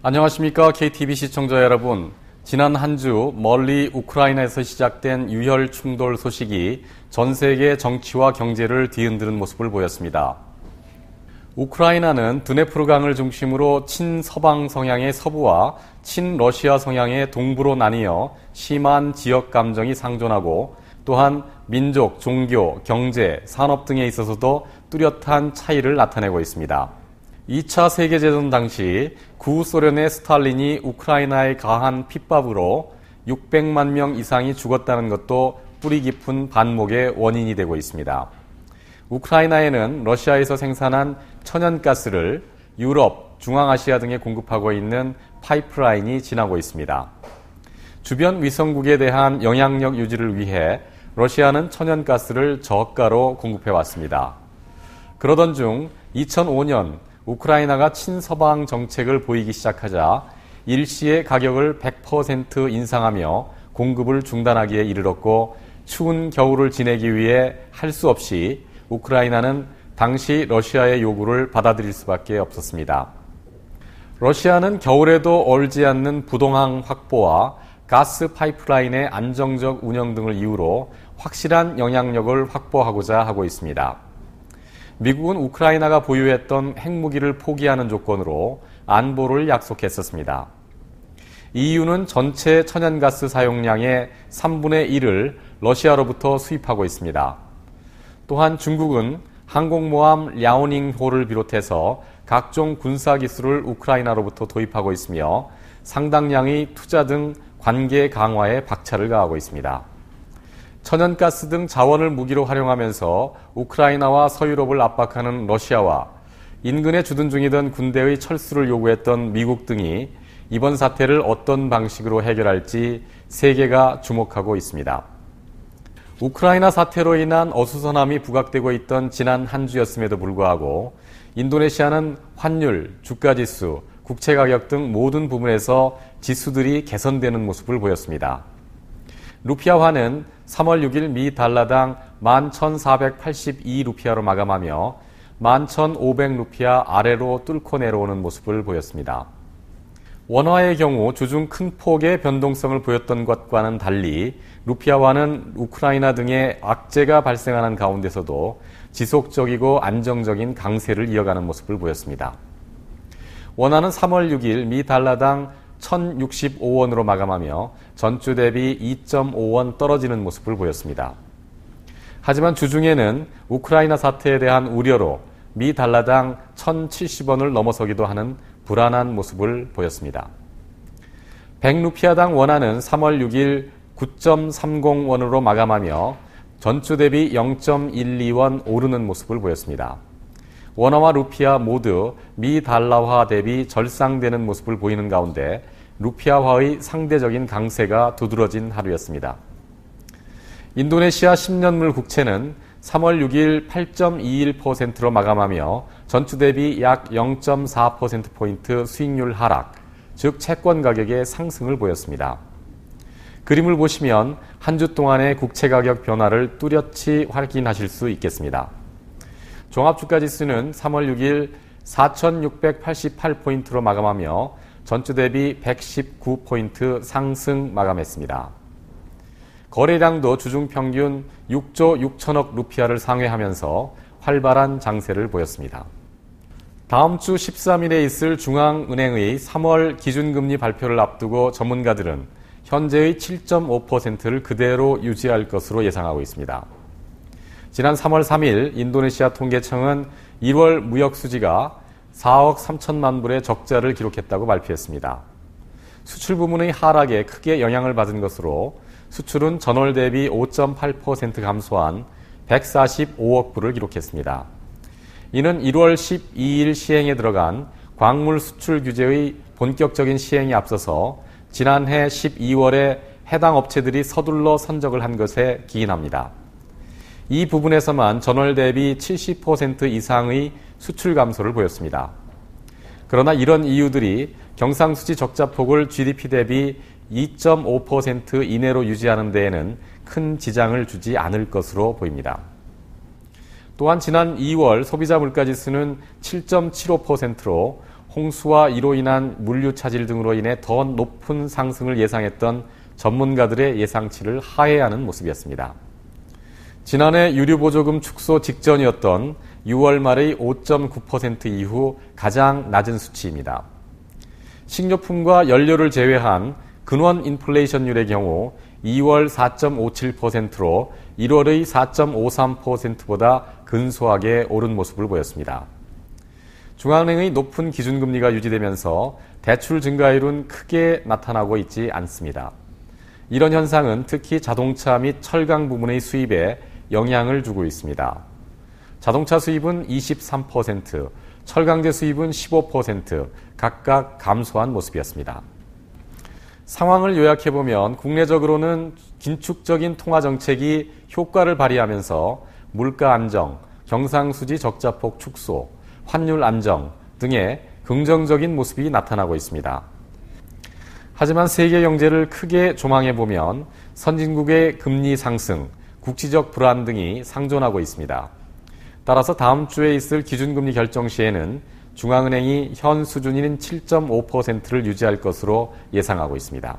안녕하십니까. KTV 시청자 여러분. 지난 한 주 멀리 우크라이나에서 시작된 유혈 충돌 소식이 전 세계 정치와 경제를 뒤흔드는 모습을 보였습니다. 우크라이나는 드네프르강을 중심으로 친서방 성향의 서부와 친러시아 성향의 동부로 나뉘어 심한 지역 감정이 상존하고 또한 민족, 종교, 경제, 산업 등에 있어서도 뚜렷한 차이를 나타내고 있습니다. 2차 세계대전 당시 구소련의 스탈린이 우크라이나에 가한 핍박으로 600만 명 이상이 죽었다는 것도 뿌리 깊은 반목의 원인이 되고 있습니다. 우크라이나에는 러시아에서 생산한 천연가스를 유럽, 중앙아시아 등에 공급하고 있는 파이프라인이 지나고 있습니다. 주변 위성국에 대한 영향력 유지를 위해 러시아는 천연가스를 저가로 공급해왔습니다. 그러던 중 2005년 우크라이나가 친서방 정책을 보이기 시작하자 일시에 가격을 100% 인상하며 공급을 중단하기에 이르렀고 추운 겨울을 지내기 위해 할 수 없이 우크라이나는 당시 러시아의 요구를 받아들일 수밖에 없었습니다. 러시아는 겨울에도 얼지 않는 부동항 확보와 가스 파이프라인의 안정적 운영 등을 이유로 확실한 영향력을 확보하고자 하고 있습니다. 미국은 우크라이나가 보유했던 핵무기를 포기하는 조건으로 안보를 약속했었습니다. EU는 전체 천연가스 사용량의 3분의 1을 러시아로부터 수입하고 있습니다. 또한 중국은 항공모함 랴오닝호를 비롯해서 각종 군사기술을 우크라이나로부터 도입하고 있으며 상당량의 투자 등 관계 강화에 박차를 가하고 있습니다. 천연가스 등 자원을 무기로 활용하면서 우크라이나와 서유럽을 압박하는 러시아와 인근에 주둔 중이던 군대의 철수를 요구했던 미국 등이 이번 사태를 어떤 방식으로 해결할지 세계가 주목하고 있습니다. 우크라이나 사태로 인한 어수선함이 부각되고 있던 지난 한 주였음에도 불구하고 인도네시아는 환율, 주가지수, 국채가격 등 모든 부분에서 지수들이 개선되는 모습을 보였습니다. 루피아화는 3월 6일 미 달러당 11,482루피아로 마감하며 11,500루피아 아래로 뚫고 내려오는 모습을 보였습니다. 원화의 경우 주중 큰 폭의 변동성을 보였던 것과는 달리 루피아화는 우크라이나 등의 악재가 발생하는 가운데서도 지속적이고 안정적인 강세를 이어가는 모습을 보였습니다. 원화는 3월 6일 미 달러당 1,065원으로 마감하며 전주 대비 2.5원 떨어지는 모습을 보였습니다. 하지만 주중에는 우크라이나 사태에 대한 우려로 미 달러당 1,070원을 넘어서기도 하는 불안한 모습을 보였습니다. 100루피아당 원화는 3월 6일 9.30원으로 마감하며 전주 대비 0.12원 오르는 모습을 보였습니다. 원화와 루피아 모두 미 달러화 대비 절상되는 모습을 보이는 가운데 루피아화의 상대적인 강세가 두드러진 하루였습니다. 인도네시아 10년물 국채는 3월 6일 8.21%로 마감하며 전주 대비 약 0.4%포인트 수익률 하락, 즉 채권 가격의 상승을 보였습니다. 그림을 보시면 한 주 동안의 국채 가격 변화를 뚜렷이 확인하실 수 있겠습니다. 종합주가지수는 3월 6일 4,688포인트로 마감하며 전주 대비 119포인트 상승 마감했습니다. 거래량도 주중 평균 6조 6천억 루피아를 상회하면서 활발한 장세를 보였습니다. 다음 주 13일에 있을 중앙은행의 3월 기준금리 발표를 앞두고 전문가들은 현재의 7.5%를 그대로 유지할 것으로 예상하고 있습니다. 지난 3월 3일 인도네시아 통계청은 1월 무역 수지가 4억 3천만 불의 적자를 기록했다고 발표했습니다. 수출 부문의 하락에 크게 영향을 받은 것으로 수출은 전월 대비 5.8% 감소한 145억 불을 기록했습니다. 이는 1월 12일 시행에 들어간 광물 수출 규제의 본격적인 시행에 앞서서 지난해 12월에 해당 업체들이 서둘러 선적을 한 것에 기인합니다. 이 부분에서만 전월 대비 70% 이상의 수출 감소를 보였습니다. 그러나 이런 이유들이 경상수지 적자폭을 GDP 대비 2.5% 이내로 유지하는 데에는 큰 지장을 주지 않을 것으로 보입니다. 또한 지난 2월 소비자 물가지수는 7.75%로 홍수와 이로 인한 물류 차질 등으로 인해 더 높은 상승을 예상했던 전문가들의 예상치를 하회하는 모습이었습니다. 지난해 유류보조금 축소 직전이었던 6월 말의 5.9% 이후 가장 낮은 수치입니다. 식료품과 연료를 제외한 근원 인플레이션율의 경우 2월 4.57%로 1월의 4.53%보다 근소하게 오른 모습을 보였습니다. 중앙은행의 높은 기준금리가 유지되면서 대출 증가율은 크게 나타나고 있지 않습니다. 이런 현상은 특히 자동차 및 철강 부문의 수입에 영향을 주고 있습니다. 자동차 수입은 23%, 철강제 수입은 15% 각각 감소한 모습이었습니다. 상황을 요약해보면 국내적으로는 긴축적인 통화정책이 효과를 발휘하면서 물가 안정, 경상수지 적자폭 축소, 환율 안정 등의 긍정적인 모습이 나타나고 있습니다. 하지만 세계 경제를 크게 조망해보면 선진국의 금리 상승, 국지적 불안 등이 상존하고 있습니다. 따라서 다음 주에 있을 기준금리 결정 시에는 중앙은행이 현 수준인 7.5%를 유지할 것으로 예상하고 있습니다.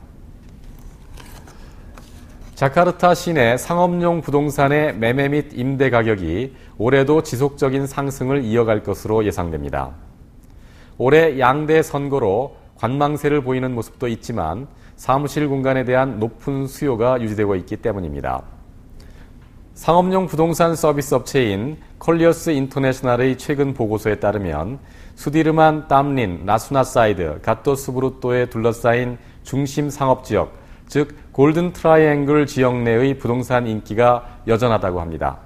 자카르타 시내 상업용 부동산의 매매 및 임대 가격이 올해도 지속적인 상승을 이어갈 것으로 예상됩니다. 올해 양대 선거로 관망세를 보이는 모습도 있지만 사무실 공간에 대한 높은 수요가 유지되고 있기 때문입니다. 상업용 부동산 서비스 업체인 컬리어스 인터내셔널의 최근 보고서에 따르면 수디르만, 땀린, 라수나사이드, 갓도스브루토에 둘러싸인 중심 상업지역, 즉 골든 트라이앵글 지역 내의 부동산 인기가 여전하다고 합니다.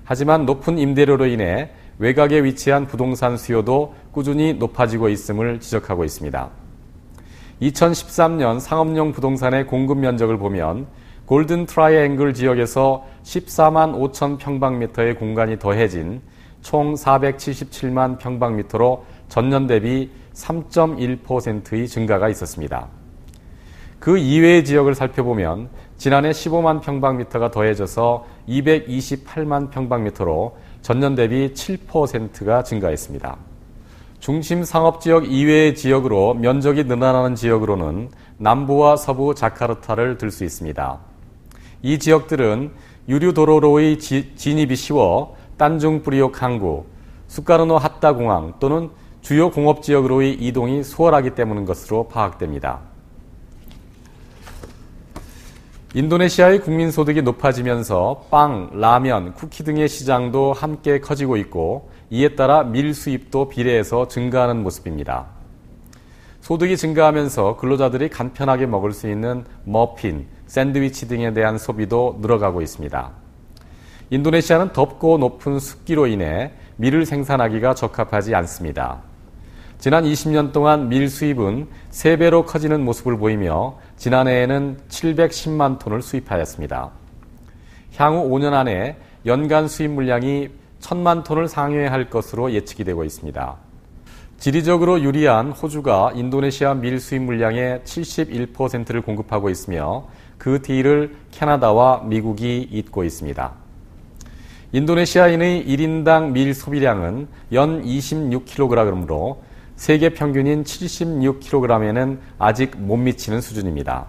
하지만 높은 임대료로 인해 외곽에 위치한 부동산 수요도 꾸준히 높아지고 있음을 지적하고 있습니다. 2013년 상업용 부동산의 공급 면적을 보면 골든 트라이앵글 지역에서 14만 5천 평방미터의 공간이 더해진 총 477만 평방미터로 전년 대비 3.1%의 증가가 있었습니다. 그 이외의 지역을 살펴보면 지난해 15만 평방미터가 더해져서 228만 평방미터로 전년 대비 7%가 증가했습니다. 중심 상업지역 이외의 지역으로 면적이 늘어나는 지역으로는 남부와 서부 자카르타를 들 수 있습니다. 이 지역들은 유류도로로의 진입이 쉬워 딴중 프리옥 항구, 수카르노 하타 공항 또는 주요 공업지역으로의 이동이 수월하기 때문인 것으로 파악됩니다. 인도네시아의 국민소득이 높아지면서 빵, 라면, 쿠키 등의 시장도 함께 커지고 있고 이에 따라 밀 수입도 비례해서 증가하는 모습입니다. 소득이 증가하면서 근로자들이 간편하게 먹을 수 있는 머핀, 샌드위치 등에 대한 소비도 늘어가고 있습니다. 인도네시아는 덥고 높은 습기로 인해 밀을 생산하기가 적합하지 않습니다. 지난 20년 동안 밀 수입은 3배로 커지는 모습을 보이며 지난해에는 710만 톤을 수입하였습니다. 향후 5년 안에 연간 수입 물량이 1000만 톤을 상회할 것으로 예측이 되고 있습니다. 지리적으로 유리한 호주가 인도네시아 밀 수입 물량의 71%를 공급하고 있으며 그 뒤를 캐나다와 미국이 잇고 있습니다. 인도네시아인의 1인당 밀 소비량은 연 26kg으로 세계 평균인 76kg에는 아직 못 미치는 수준입니다.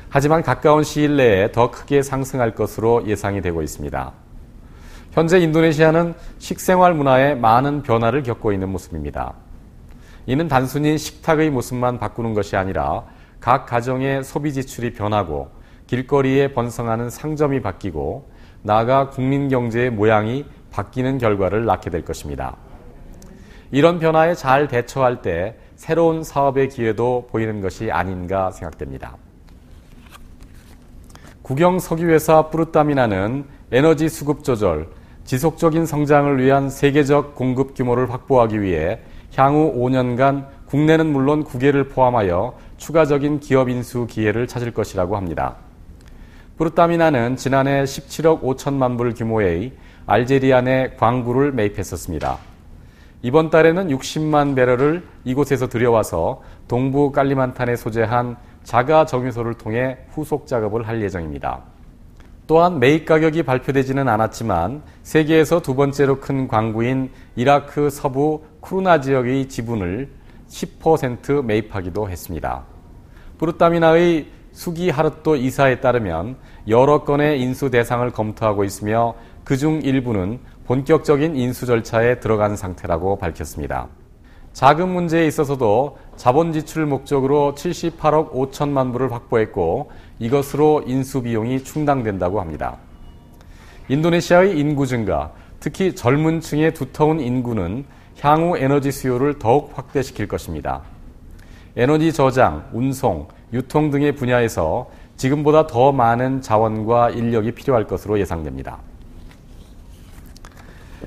하지만 가까운 시일 내에 더 크게 상승할 것으로 예상이 되고 있습니다. 현재 인도네시아는 식생활 문화에 많은 변화를 겪고 있는 모습입니다. 이는 단순히 식탁의 모습만 바꾸는 것이 아니라 각 가정의 소비 지출이 변하고 길거리에 번성하는 상점이 바뀌고 나아가 국민 경제의 모양이 바뀌는 결과를 낳게 될 것입니다. 이런 변화에 잘 대처할 때 새로운 사업의 기회도 보이는 것이 아닌가 생각됩니다. 국영 석유회사 뿌르타미나는 에너지 수급 조절, 지속적인 성장을 위한 세계적 공급 규모를 확보하기 위해 향후 5년간 국내는 물론 국외를 포함하여 추가적인 기업 인수 기회를 찾을 것이라고 합니다. 뿌르타미나는 지난해 17억 5천만 불 규모의 알제리아 내 광구를 매입했었습니다. 이번 달에는 60만 배럴을 이곳에서 들여와서 동부 깔리만탄에 소재한 자가 정유소를 통해 후속 작업을 할 예정입니다. 또한 매입 가격이 발표되지는 않았지만 세계에서 두 번째로 큰 광구인 이라크 서부 쿠르나 지역의 지분을 10% 매입하기도 했습니다. 프루타미나의 수기 하르토 이사에 따르면 여러 건의 인수 대상을 검토하고 있으며 그중 일부는 본격적인 인수 절차에 들어간 상태라고 밝혔습니다. 자금 문제에 있어서도 자본 지출 목적으로 78억 5천만 불을 확보했고 이것으로 인수 비용이 충당된다고 합니다. 인도네시아의 인구 증가, 특히 젊은 층의 두터운 인구는 향후 에너지 수요를 더욱 확대시킬 것입니다. 에너지 저장, 운송, 유통 등의 분야에서 지금보다 더 많은 자원과 인력이 필요할 것으로 예상됩니다.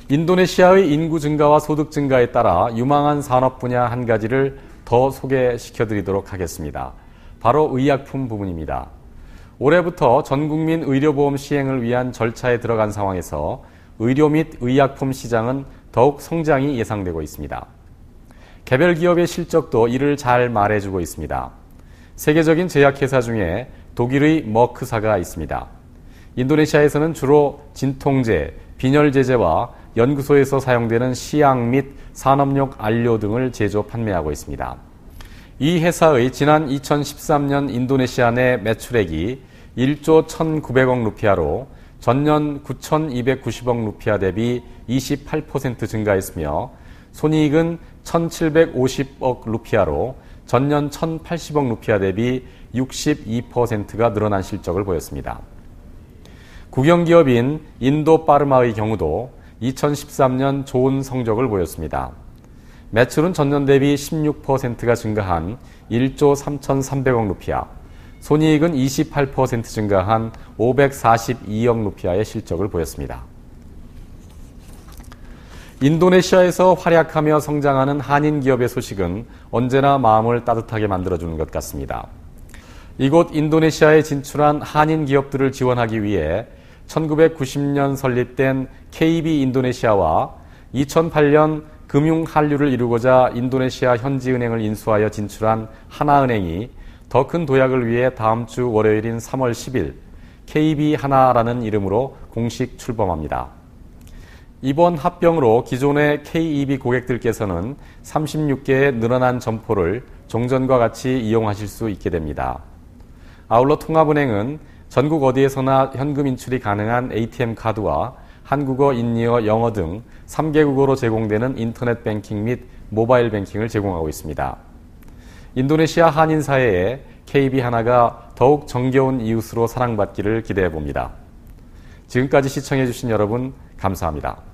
인도네시아의 인구 증가와 소득 증가에 따라 유망한 산업 분야 한 가지를 더 소개시켜 드리도록 하겠습니다. 바로 의약품 부문입니다. 올해부터 전국민 의료보험 시행을 위한 절차에 들어간 상황에서 의료 및 의약품 시장은 더욱 성장이 예상되고 있습니다. 개별 기업의 실적도 이를 잘 말해주고 있습니다. 세계적인 제약회사 중에 독일의 머크사가 있습니다. 인도네시아에서는 주로 진통제, 빈혈제제와 연구소에서 사용되는 시약 및 산업용 안료 등을 제조 판매하고 있습니다. 이 회사의 지난 2013년 인도네시아 내 매출액이 1조 1,900억 루피아로 전년 9,290억 루피아 대비 28% 증가했으며 손이익은 1,750억 루피아로 전년 1,080억 루피아 대비 62%가 늘어난 실적을 보였습니다. 국영기업인 인도파르마의 경우도 2013년 좋은 성적을 보였습니다. 매출은 전년 대비 16%가 증가한 1조 3,300억 루피아, 손이익은 28% 증가한 542억 루피아의 실적을 보였습니다. 인도네시아에서 활약하며 성장하는 한인 기업의 소식은 언제나 마음을 따뜻하게 만들어주는 것 같습니다. 이곳 인도네시아에 진출한 한인 기업들을 지원하기 위해 1990년 설립된 KB 인도네시아와 2008년 금융 한류를 이루고자 인도네시아 현지은행을 인수하여 진출한 하나은행이 더 큰 도약을 위해 다음 주 월요일인 3월 10일 KB 하나라는 이름으로 공식 출범합니다. 이번 합병으로 기존의 KEB 고객들께서는 36개의 늘어난 점포를 종전과 같이 이용하실 수 있게 됩니다. 아울러 통합은행은 전국 어디에서나 현금 인출이 가능한 ATM 카드와 한국어, 인니어, 영어 등 3개국어로 제공되는 인터넷 뱅킹 및 모바일 뱅킹을 제공하고 있습니다. 인도네시아 한인 사회에 KB 하나가 더욱 정겨운 이웃으로 사랑받기를 기대해 봅니다. 지금까지 시청해 주신 여러분 감사합니다.